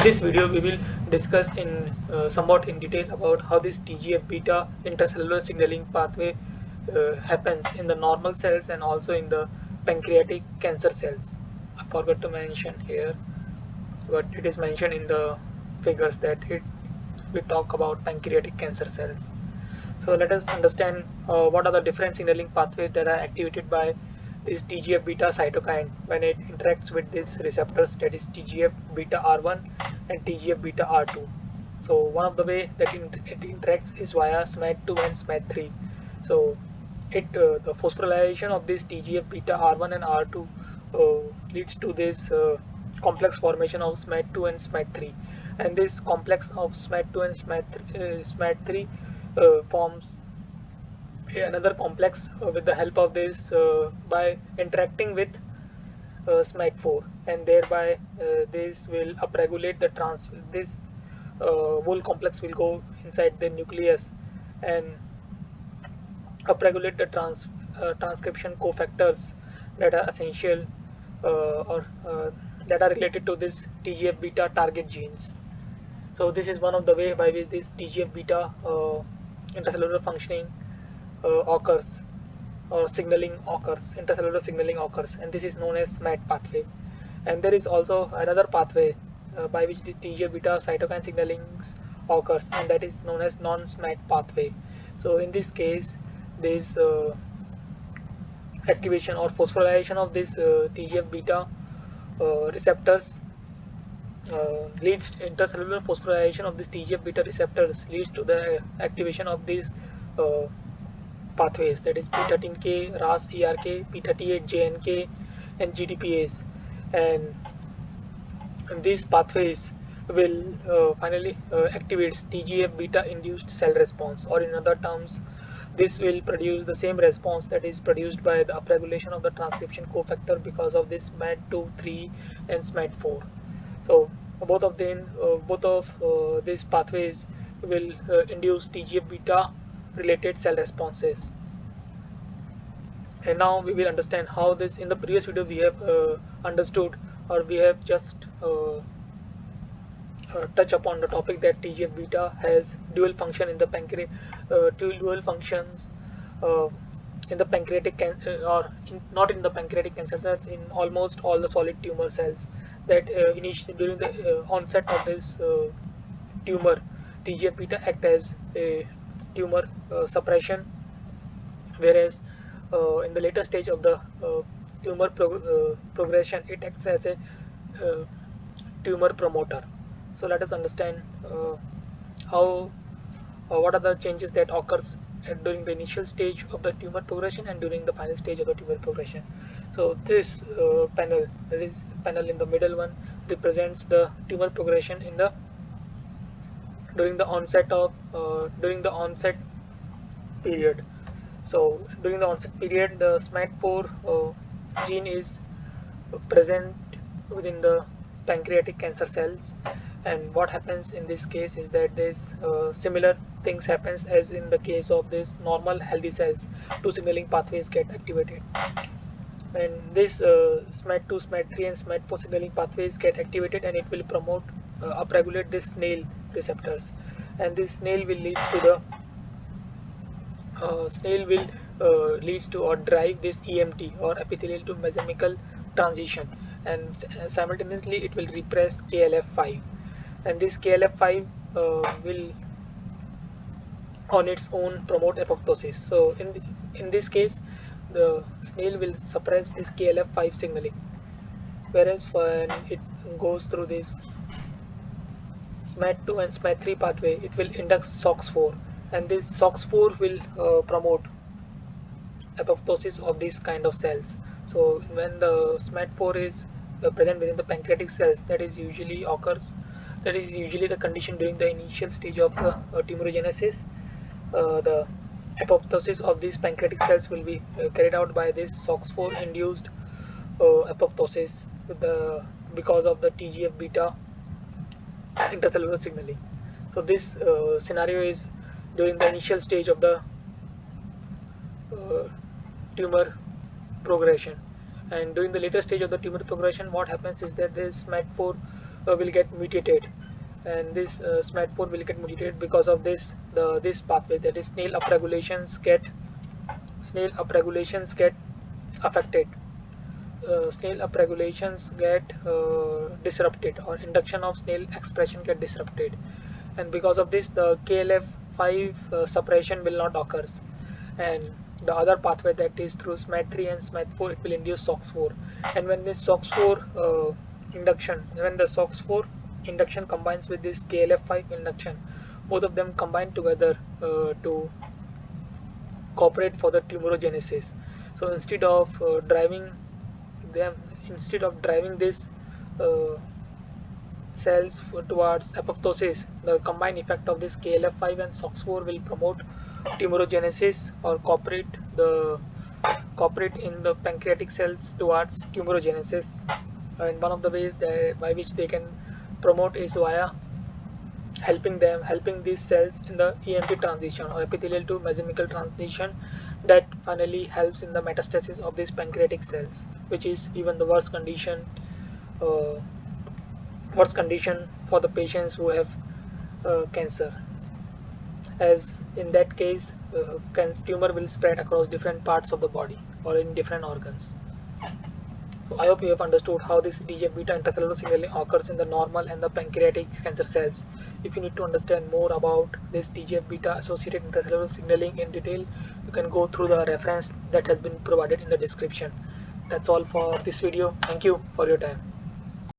this video we will discuss in somewhat in detail about how this TGF-beta intracellular signaling pathway happens in the normal cells and also in the pancreatic cancer cells. I forgot to mention here, but it is mentioned in the figures that we talk about pancreatic cancer cells. So let us understand what are the different signaling pathways that are activated by this TGF-beta cytokine when it interacts with these receptors, that is TGF-beta R1 and TGF-beta R2. So one of the way that it interacts is via SMAD2 and SMAD3. So the phosphorylation of this TGF-beta R1 and R2 leads to this complex formation of SMAD2 and SMAD3, and this complex of SMAD2 and SMAD3 forms another complex with the help of this by interacting with SMAD4, and thereby this will upregulate the this whole complex will go inside the nucleus and upregulate the transcription cofactors that are essential or that are related to this TGF-beta target genes. So this is one of the way by which this TGF-beta intracellular functioning occurs, or signaling occurs, intracellular signaling occurs, and this is known as SMAD pathway. And there is also another pathway by which the TGF-beta cytokine signaling occurs, and that is known as non-SMAD pathway. So in this case, this activation or phosphorylation of this TGF-beta receptors leads intracellular phosphorylation of this TGF-beta receptors leads to the activation of these pathways, that is P13K, RAS, ERK, P38, JNK, and GDPase, and these pathways will finally activate TGF-beta induced cell response, or in other terms, this will produce the same response that is produced by the upregulation of the transcription cofactor because of this SMAD2, 3, and SMAD4. So both of these pathways will induce TGF-beta related cell responses. And now we will understand how this. In the previous video we have understood, or we have just touch upon the topic that TGF-beta has dual function in the dual functions in the pancreatic not in the pancreatic cancer cells, in almost all the solid tumor cells, that initially during the onset of this tumor, TGF-beta act as a tumor suppression, whereas in the later stage of the tumor progression, it acts as a tumor promoter. So let us understand what are the changes that occurs during the initial stage of the tumor progression and during the final stage of the tumor progression. So this panel, that is panel in the middle one, represents the tumor progression in the during the onset period. So during the onset period, the SMAD4 gene is present within the pancreatic cancer cells, and what happens in this case is that this similar things happens as in the case of this normal healthy cells. Two signaling pathways get activated, and this SMAD2, SMAD3, and SMAD4 signaling pathways get activated, and it will promote upregulate this SNAIL receptors, and this SNAIL will leads to the leads to or drive this EMT, or epithelial to mesenchymal transition, and simultaneously it will repress KLF5, and this KLF5 will on its own promote apoptosis. So in this case, the SNAIL will suppress this KLF5 signaling, whereas when it goes through this SMAD2 and SMAD3 pathway, it will induce SOX4, and this SOX4 will promote apoptosis of these kind of cells. So when the SMAD4 is present within the pancreatic cells, that is usually the condition during the initial stage of tumorigenesis. The apoptosis of these pancreatic cells will be carried out by this SOX4 induced apoptosis because of the TGF-beta intracellular signaling. So this scenario is during the initial stage of the tumor progression, and during the later stage of the tumor progression, what happens is that this SMAD4 will get mutated, and this SMAD4 will get mutated. Because of this, this pathway, that is snail upregulations get affected. Snail upregulations get disrupted, or induction of snail expression get disrupted, and because of this the KLF5 suppression will not occur. And the other pathway, that is through SMAD3 and SMAD4, it will induce SOX4. And when this SOX4 when the SOX4 induction combines with this KLF5 induction, both of them combine together to cooperate for the tumorigenesis. So instead of driving this uh, cells towards apoptosis, the combined effect of this KLF5 and SOX4 will promote tumorigenesis, or cooperate in the pancreatic cells towards tumorigenesis. And one of the ways by which they can promote is via helping these cells in the EMT transition, or epithelial to mesenchymal transition, that finally helps in the metastasis of these pancreatic cells, which is even the uh, worst condition for the patients who have cancer, as in that case tumor will spread across different parts of the body or in different organs. So I hope you have understood how this TGF-beta intracellular signaling occurs in the normal and the pancreatic cancer cells. If you need to understand more about this TGF-beta associated intracellular signaling in detail, you can go through the reference that has been provided in the description. That's all for this video. Thank you for your time.